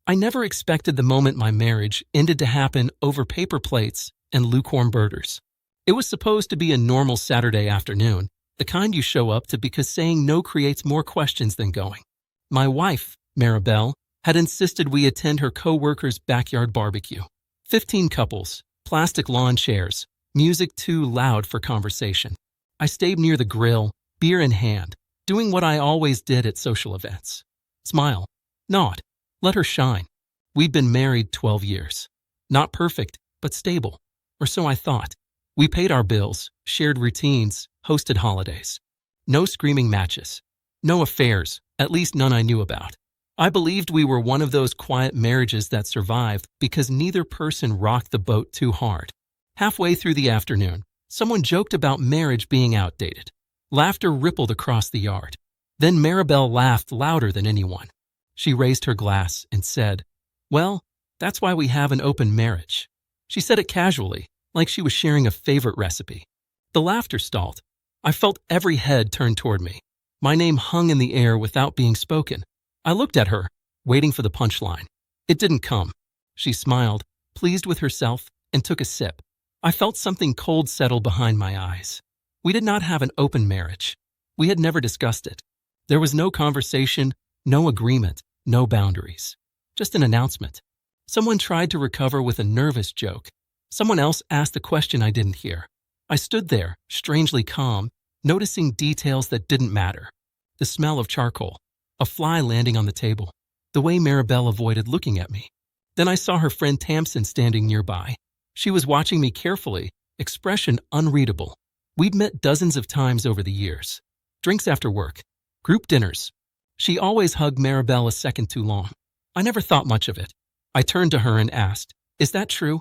I never expected the moment my marriage ended to happen over paper plates and lukewarm burgers. It was supposed to be a normal Saturday afternoon, the kind you show up to because saying no creates more questions than going. My wife, Maribel, had insisted we attend her co-worker's backyard barbecue. 15 couples, plastic lawn chairs, music too loud for conversation. I stayed near the grill, beer in hand, doing what I always did at social events. Smile, nod, let her shine. We'd been married 12 years. Not perfect, but stable. Or so I thought. We paid our bills, shared routines, hosted holidays. No screaming matches. No affairs, at least none I knew about. I believed we were one of those quiet marriages that survived because neither person rocked the boat too hard. Halfway through the afternoon, someone joked about marriage being outdated. Laughter rippled across the yard. Then Maribel laughed louder than anyone. She raised her glass and said, "Well, that's why we have an open marriage." She said it casually, like she was sharing a favorite recipe. The laughter stalled. I felt every head turn toward me. My name hung in the air without being spoken. I looked at her, waiting for the punchline. It didn't come. She smiled, pleased with herself, and took a sip. I felt something cold settle behind my eyes. We did not have an open marriage. We had never discussed it. There was no conversation, no agreement, no boundaries. Just an announcement. Someone tried to recover with a nervous joke. Someone else asked a question I didn't hear. I stood there, strangely calm, noticing details that didn't matter. The smell of charcoal, a fly landing on the table, the way Maribel avoided looking at me. Then I saw her friend Tamsin standing nearby. She was watching me carefully, expression unreadable. We'd met dozens of times over the years. Drinks after work, group dinners. She always hugged Maribel a second too long. I never thought much of it. I turned to her and asked, "Is that true?"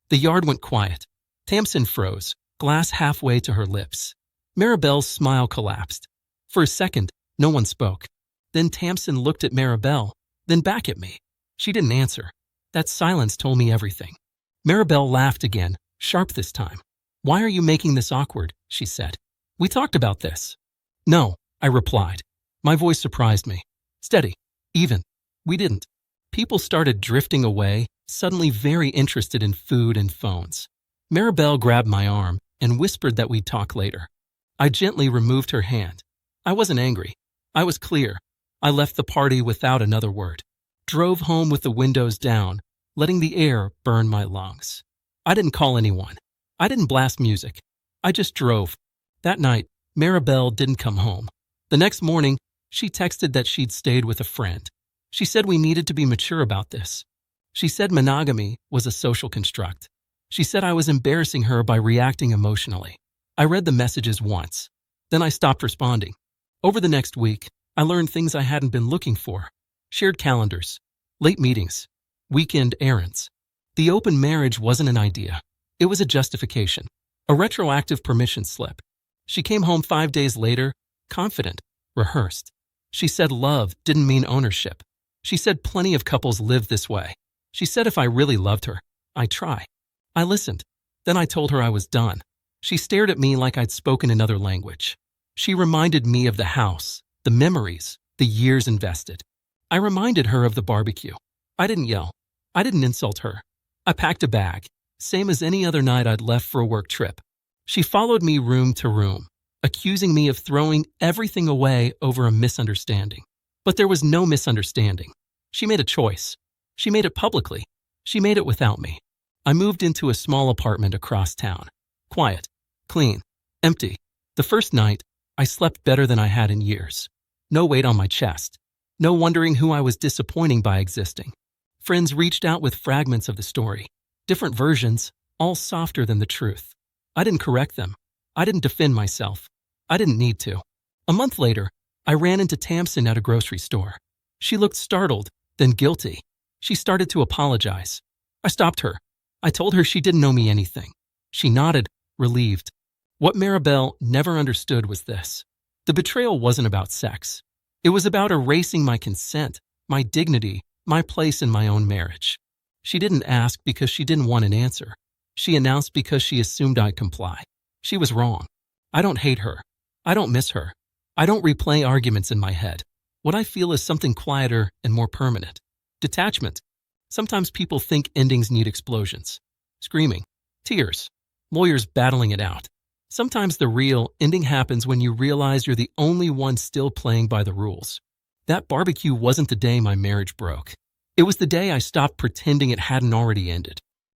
The yard went quiet. Tamsin froze, glass halfway to her lips. Maribel's smile collapsed. For a second, no one spoke. Then Tamsin looked at Maribel, then back at me. She didn't answer. That silence told me everything. Maribel laughed again, sharp this time. "Why are you making this awkward?" she said. "We talked about this." "No," I replied. My voice surprised me. Steady, even. We didn't. People started drifting away, suddenly very interested in food and phones. Maribel grabbed my arm and whispered that we'd talk later. I gently removed her hand. I wasn't angry. I was clear. I left the party without another word. Drove home with the windows down, letting the air burn my lungs. I didn't call anyone. I didn't blast music. I just drove. That night, Maribel didn't come home. The next morning, she texted that she'd stayed with a friend. She said we needed to be mature about this. She said monogamy was a social construct. She said I was embarrassing her by reacting emotionally. I read the messages once. Then I stopped responding. Over the next week, I learned things I hadn't been looking for. Shared calendars, late meetings, weekend errands. The open marriage wasn't an idea. It was a justification, a retroactive permission slip. She came home 5 days later, confident, rehearsed. She said love didn't mean ownership. She said plenty of couples live this way. She said if I really loved her, I'd try. I listened. Then I told her I was done. She stared at me like I'd spoken another language. She reminded me of the house, the memories, the years invested. I reminded her of the barbecue. I didn't yell. I didn't insult her. I packed a bag, same as any other night I'd left for a work trip. She followed me room to room, accusing me of throwing everything away over a misunderstanding. But there was no misunderstanding. She made a choice. She made it publicly. She made it without me. I moved into a small apartment across town. Quiet, clean, empty. The first night, I slept better than I had in years. No weight on my chest. No wondering who I was disappointing by existing. Friends reached out with fragments of the story. Different versions, all softer than the truth. I didn't correct them. I didn't defend myself. I didn't need to. A month later, I ran into Tamsin at a grocery store. She looked startled, then guilty. She started to apologize. I stopped her. I told her she didn't owe me anything. She nodded, relieved. What Maribel never understood was this. The betrayal wasn't about sex. It was about erasing my consent, my dignity, my place in my own marriage. She didn't ask because she didn't want an answer. She announced because she assumed I'd comply. She was wrong. I don't hate her. I don't miss her. I don't replay arguments in my head. What I feel is something quieter and more permanent. Detachment. Sometimes people think endings need explosions, screaming, tears, lawyers battling it out. Sometimes the real ending happens when you realize you're the only one still playing by the rules. That barbecue wasn't the day my marriage broke. It was the day I stopped pretending it hadn't already ended.